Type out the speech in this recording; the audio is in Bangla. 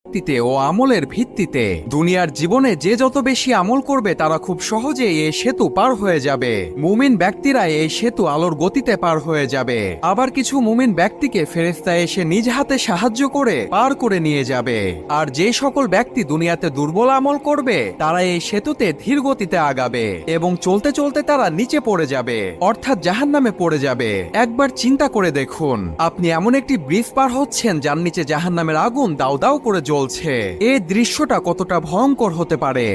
ভিত্তিতে ও আমলের ভিত্তিতে দুনিয়ার জীবনে যে যত বেশি আমল করবে তারা খুব সহজেই এই সেতু পার হয়ে যাবে। মুমিন ব্যক্তিরা এই সেতু আলোর গতিতে পার হয়ে যাবে। আবার কিছু মুমিন ব্যক্তিকে ফেরেশতা এসে নিজ হাতে সাহায্য করে পার করে নিয়ে যাবে। আর যে সকল ব্যক্তি দুনিয়াতে দুর্বল আমল করবে তারা এই সেতুতে ধীর গতিতে আগাবে এবং চলতে চলতে তারা নিচে পড়ে যাবে, অর্থাৎ জাহান্নামে পড়ে যাবে। একবার চিন্তা করে দেখুন, আপনি এমন একটি ব্রিজ পার হচ্ছেন যার নিচে জাহান্নামের আগুন দাউ দাউ করে জ্বলছে। এই দৃশ্যটা কতটা ভয়ঙ্কর হতে পারে।